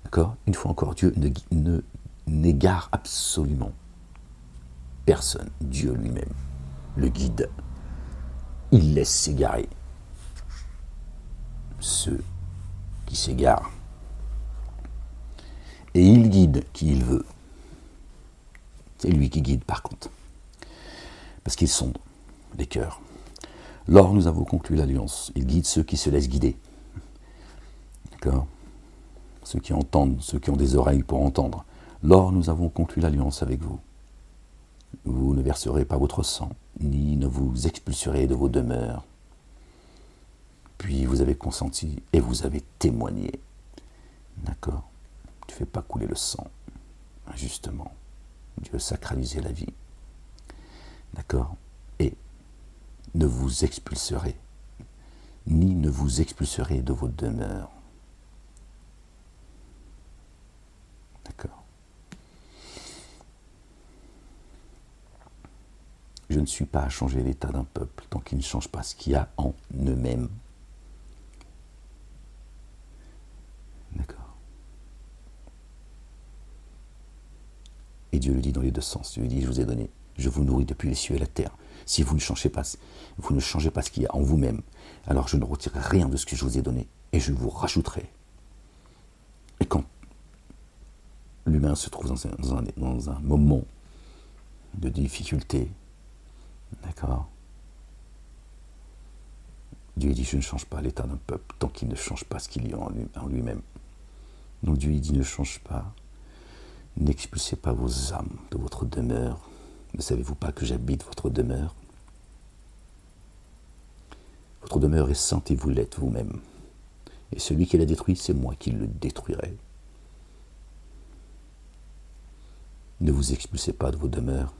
D'accord? Une fois encore, Dieu n'égare absolument personne. Dieu lui-même le guide. Il laisse s'égarer ceux qui s'égarent. Et il guide qui il veut. C'est lui qui guide par contre. Parce qu'il sonde les cœurs. Lors nous avons conclu l'alliance, il guide ceux qui se laissent guider. D'accord? Ceux qui entendent, ceux qui ont des oreilles pour entendre. Lors nous avons conclu l'alliance avec vous. Vous ne verserez pas votre sang, ni ne vous expulserez de vos demeures. Puis vous avez consenti et vous avez témoigné. D'accord? Tu ne fais pas couler le sang, injustement. Dieu a sacralisé la vie. D'accord? Et ne vous expulserez, ni ne vous expulserez de votre demeure. D'accord? Je ne suis pas à changer l'état d'un peuple tant qu'il ne change pas ce qu'il y a en eux-mêmes. D'accord? Et Dieu le dit dans les deux sens. Dieu dit, je vous ai donné, je vous nourris depuis les cieux et la terre. Si vous ne changez pas ce qu'il y a en vous-même, alors je ne retirerai rien de ce que je vous ai donné et je vous rajouterai. Et quand l'humain se trouve dans un moment de difficulté, d'accord, Dieu dit, je ne change pas l'état d'un peuple tant qu'il ne change pas ce qu'il y a en lui-même. Donc Dieu dit, ne change pas, n'expulsez pas vos âmes de votre demeure. Ne savez-vous pas que j'habite votre demeure? Votre demeure est sainte et vous l'êtes vous-même. Et celui qui l'a détruit, c'est moi qui le détruirai. Ne vous expulsez pas de vos demeures.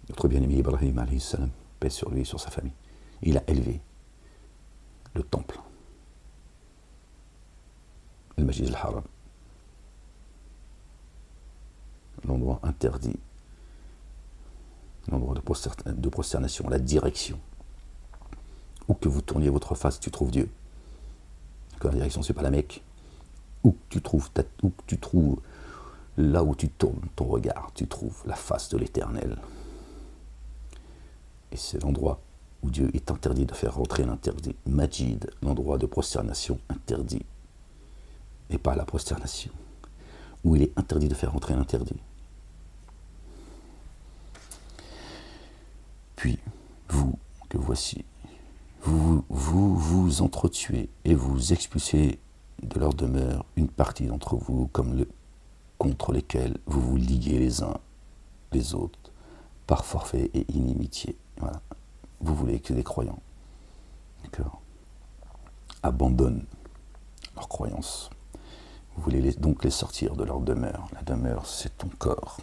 Notre bien-aimé Ibrahim, alayhi salam, paix sur lui et sur sa famille, il a élevé le temple, le Masjid al-Haram, l'endroit interdit, l'endroit de prosternation, la direction. Où que vous tourniez votre face, tu trouves Dieu. La direction, c'est pas la Mecque. Où tu trouves, là où tu tournes ton regard, tu trouves la face de l'Éternel. Et c'est l'endroit où Dieu est interdit de faire rentrer l'interdit. Majid, l'endroit de prosternation interdit. Et pas la prosternation. Où il est interdit de faire rentrer l'interdit. Puis, vous, que voici, vous entretuez et vous expulsez de leur demeure une partie d'entre vous contre lesquels vous vous liguez les uns les autres par forfait et inimitié. Voilà. Vous voulez que les croyants, d'accord, abandonnent leurs croyances. Vous voulez donc les sortir de leur demeure. La demeure, c'est ton corps.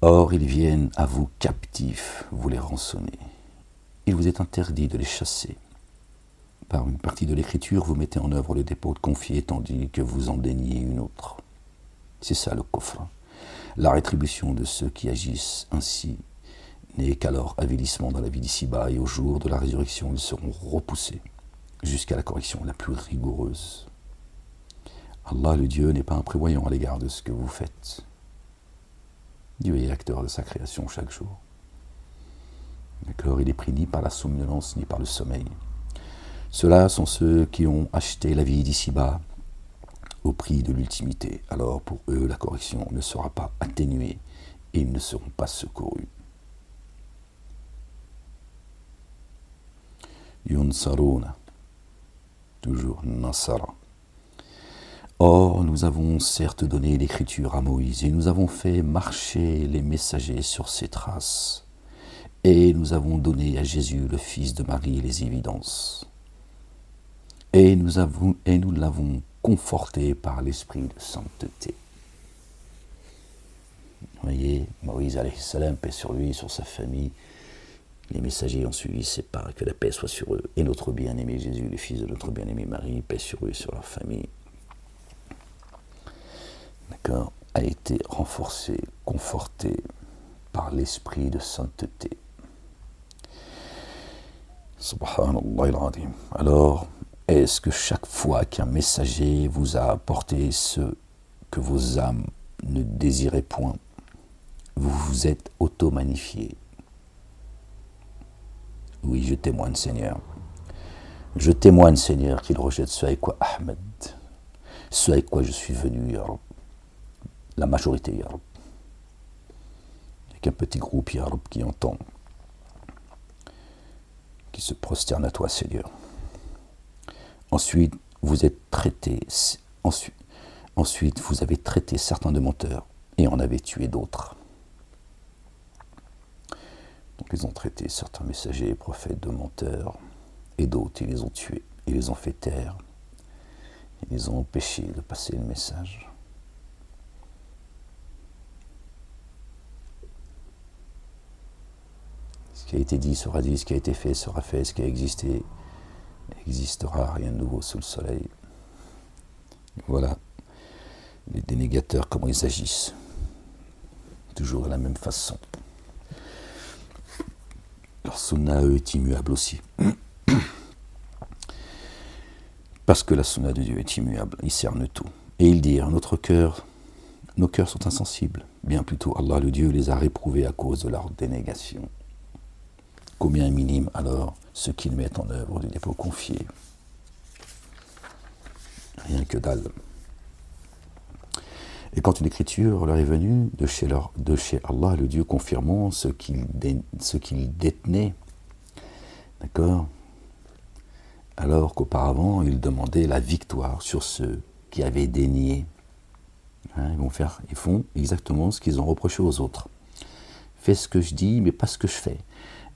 Or, ils viennent à vous captifs, vous les rançonnez. Il vous est interdit de les chasser. Par une partie de l'écriture, vous mettez en œuvre le dépôt de confier, tandis que vous en déniez une autre. C'est ça le coffre. La rétribution de ceux qui agissent ainsi n'est qu'alors avilissement dans la vie d'ici-bas, et au jour de la résurrection, ils seront repoussés jusqu'à la correction la plus rigoureuse. Allah, le Dieu, n'est pas imprévoyant à l'égard de ce que vous faites. Dieu est acteur de sa création chaque jour. D'accord, il n'est pris ni par la somnolence ni par le sommeil. Ceux-là sont ceux qui ont acheté la vie d'ici-bas au prix de l'ultimité. Alors pour eux, la correction ne sera pas atténuée et ils ne seront pas secourus. Yunsaruna, toujours Nasara. Or, nous avons certes donné l'écriture à Moïse et nous avons fait marcher les messagers sur ses traces. Et nous avons donné à Jésus, le fils de Marie, les évidences. Et nous l'avons conforté par l'esprit de sainteté. Vous voyez, Moïse, alayhi salam, paix sur lui, sur sa famille. Les messagers ont suivi ses pas, que la paix soit sur eux. Et notre bien-aimé Jésus, le fils de notre bien-aimé Marie, paix sur eux et sur leur famille. D'accord, a été renforcé, conforté par l'esprit de sainteté. Subhanallah al-Azim. Alors, est-ce que chaque fois qu'un messager vous a apporté ce que vos âmes ne désiraient point, vous vous êtes auto-magnifié? Oui, je témoigne, Seigneur. Je témoigne, Seigneur, qu'il rejette ce avec quoi Ahmed, ce avec quoi je suis venu, Ya Rab. La majorité, Ya Rab. Avec un petit groupe, Ya Rab, qui entend, qui se prosterne à toi, Seigneur. Ensuite, vous êtes traité. Ensuite, vous avez traité certains de menteurs et en avez tué d'autres. Donc, ils ont traité certains messagers et prophètes de menteurs et d'autres, ils les ont tués, ils les ont fait taire, ils les ont empêchés de passer le message. Ce qui a été dit sera dit, ce qui a été fait sera fait, ce qui a existé existera, rien de nouveau sous le soleil. Voilà, les dénégateurs, comment ils agissent, toujours de la même façon. Leur sunna, eux, est immuable aussi. Parce que la sunna de Dieu est immuable, il cerne tout. Et ils dirent, nos cœurs sont insensibles. Bien plutôt, Allah le Dieu les a réprouvés à cause de leur dénégation. Combien est minime alors ce qu'ils mettent en œuvre du dépôt confié. Rien que dalle. Et quand une écriture leur est venue de chez Allah, le Dieu confirmant ce qu'ils détenaient, d'accord, alors qu'auparavant, ils demandaient la victoire sur ceux qui avaient dénié. Hein, ils font exactement ce qu'ils ont reproché aux autres. Fais ce que je dis, mais pas ce que je fais.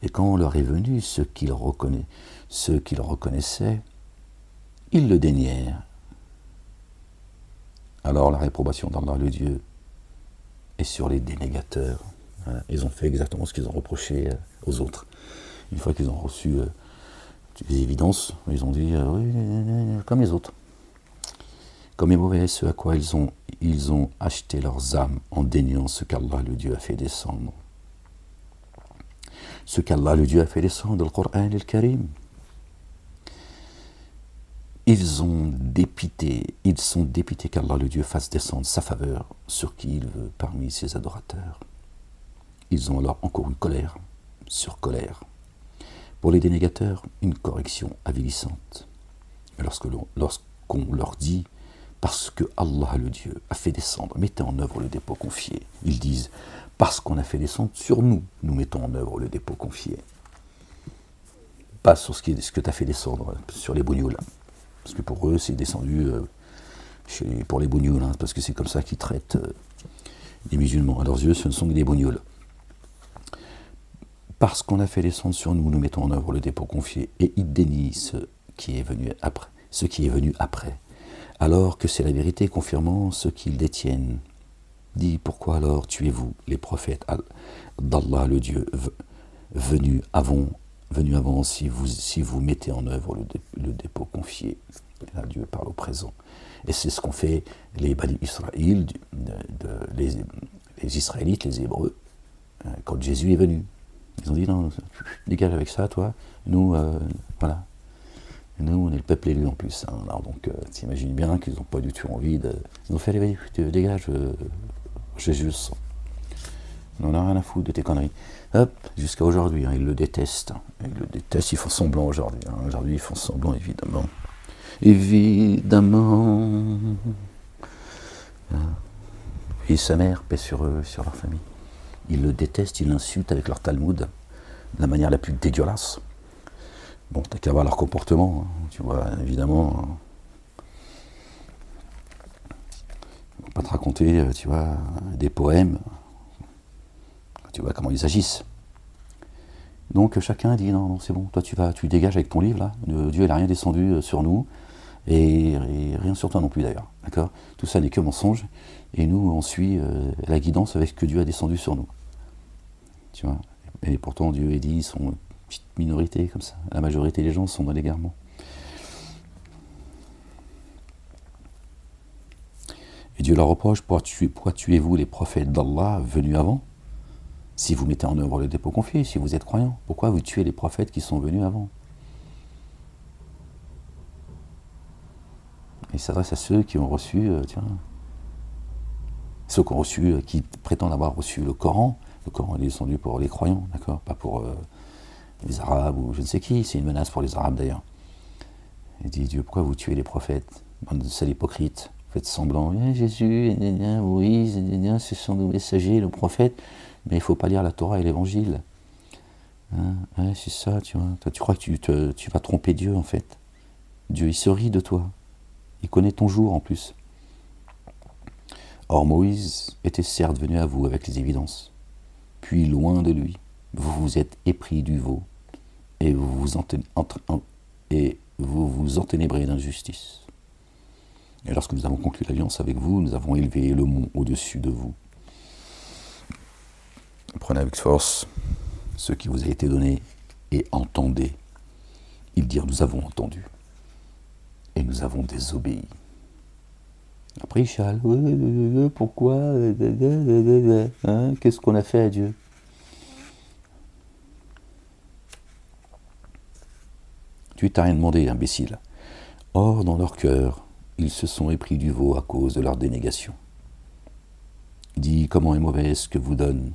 Et quand on leur est venu ceux qu'ils reconnaissaient, ils le dénièrent. Alors la réprobation d'Allah le Dieu est sur les dénégateurs. Voilà. Ils ont fait exactement ce qu'ils ont reproché aux autres. Une fois qu'ils ont reçu des évidences, ils ont dit oui, comme les autres. Comme les mauvais, ce à quoi ils ont acheté leurs âmes en déniant ce qu'Allah le Dieu a fait descendre. Ce qu'Allah le Dieu a fait descendre, le Coran et le Karim. Ils sont dépités qu'Allah le Dieu fasse descendre sa faveur sur qui il veut parmi ses adorateurs. Ils ont alors encouru colère sur colère. Pour les dénégateurs, une correction avilissante. Lorsqu'on leur dit, parce que Allah le Dieu a fait descendre, mettez en œuvre le dépôt confié. Ils disent, parce qu'on a fait descendre sur nous, nous mettons en œuvre le dépôt confié. Pas sur ce que tu as fait descendre sur les bougnoules. Parce que pour eux, c'est descendu pour les bougnoules, hein, parce que c'est comme ça qu'ils traitent les musulmans. À leurs yeux, ce ne sont que des bougnoules. Parce qu'on a fait descendre sur nous, nous mettons en œuvre le dépôt confié, et ils dénient ce qui est venu après, alors que c'est la vérité confirmant ce qu'ils détiennent. Dit, pourquoi alors tuez-vous les prophètes d'Allah le Dieu venus avant si vous mettez en œuvre le dépôt confié. Là, Dieu parle au présent. Et c'est ce qu'ont fait les Bani Israël, les Israélites, les Hébreux, quand Jésus est venu. Ils ont dit, non, dégage avec ça, toi. Nous, voilà. Nous, on est le peuple élu en plus. Hein. Alors donc, t'imagines bien qu'ils n'ont pas du tout envie de... Ils ont fait, allez, dégage, Jésus. On n'en a rien à foutre de tes conneries. Hop, jusqu'à aujourd'hui, hein, ils le détestent. Ils le détestent, ils font semblant aujourd'hui. Hein. Aujourd'hui, ils font semblant, évidemment. Évidemment. Et sa mère, paix sur eux, sur leur famille. Ils le détestent, ils l'insultent avec leur Talmud, de la manière la plus dégueulasse. Bon, t'as qu'à voir leur comportement, hein, tu vois, évidemment. Hein. Ils ne vont pas te raconter, tu vois, des poèmes. Tu vois comment ils agissent. Donc chacun dit, non, c'est bon, toi tu dégages avec ton livre, là. Dieu, il n'a rien descendu sur nous, et rien sur toi non plus d'ailleurs. D'accord ? Tout ça n'est que mensonge, et nous, on suit la guidance avec ce que Dieu a descendu sur nous. Tu vois ? Et pourtant, Dieu est dit, ils sont une petite minorité comme ça. La majorité des gens sont dans l'égarement. Et Dieu leur reproche, pourquoi tuez-vous les prophètes d'Allah venus avant ? Si vous mettez en œuvre le dépôt confié, si vous êtes croyant, pourquoi vous tuez les prophètes qui sont venus avant ? Il s'adresse à ceux qui ont reçu, ceux qui ont reçu, qui prétendent avoir reçu le Coran. Le Coran est descendu pour les croyants, d'accord ? Pas pour les Arabes ou je ne sais qui. C'est une menace pour les Arabes d'ailleurs. Il dit, Dieu, pourquoi vous tuez les prophètes ? Bande de sales hypocrites. Vous faites semblant. Jésus, Moïse, ce sont nos messagers, nos prophètes. Mais il ne faut pas lire la Torah et l'Évangile. Hein, ouais, c'est ça, tu vois. Toi, tu crois que tu vas tromper Dieu, en fait. Dieu, il se rit de toi. Il connaît ton jour, en plus. Or, Moïse était certes venu à vous avec les évidences. Puis, loin de lui, vous vous êtes épris du veau. Et vous vous et vous vous enténébrez d'injustice. Et lorsque nous avons conclu l'alliance avec vous, nous avons élevé le mont au-dessus de vous. Prenez avec force ce qui vous a été donné et entendez. Ils dirent, nous avons entendu et nous avons désobéi. Après, il chiale, pourquoi hein, qu'est-ce qu'on a fait à Dieu? Tu t'as rien demandé, imbécile. Or, dans leur cœur, ils se sont épris du veau à cause de leur dénégation. Dis, comment est mauvais ce que vous donne,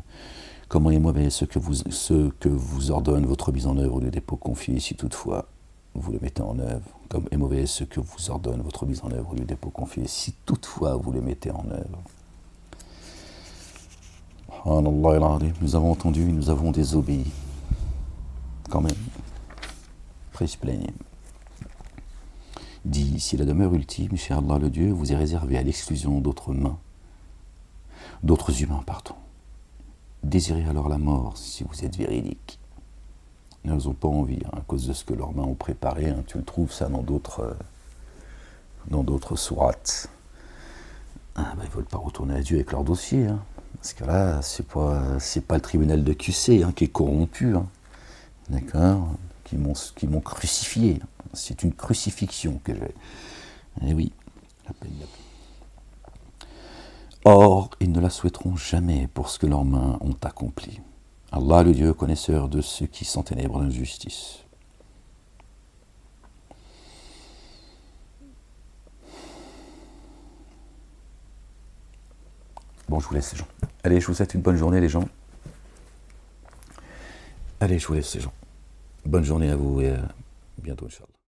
comment est mauvais ce que vous ordonne votre mise en œuvre du dépôt confié, si toutefois vous le mettez en œuvre. Comme est mauvais ce que vous ordonne votre mise en œuvre du dépôt confié, si toutefois vous le mettez en œuvre. Nous avons entendu, nous avons désobéi. Quand même. Après, se plaignent. Dis, si la demeure ultime, chez Allah le Dieu, vous est réservée à l'exclusion d'autres humains, désirez alors la mort si vous êtes véridique. Ils n'ont pas envie, hein, à cause de ce que leurs mains ont préparé. Hein, tu le trouves ça dans d'autres sourates. Ah, ben, ils ne veulent pas retourner à Dieu avec leur dossier. Hein, parce que là, c'est pas le tribunal de QC hein, qui est corrompu. Hein, d'accord, qui m'ont crucifié. C'est une crucifixion que j'ai. Eh oui, la peine. Or, ils ne la souhaiteront jamais pour ce que leurs mains ont accompli. Allah, le Dieu connaisseur de ceux qui s'enténèbrent d'injustice. Bon, je vous laisse les gens. Allez, je vous souhaite une bonne journée les gens. Allez, je vous laisse les gens. Bonne journée à vous et à bientôt, Inch'Allah.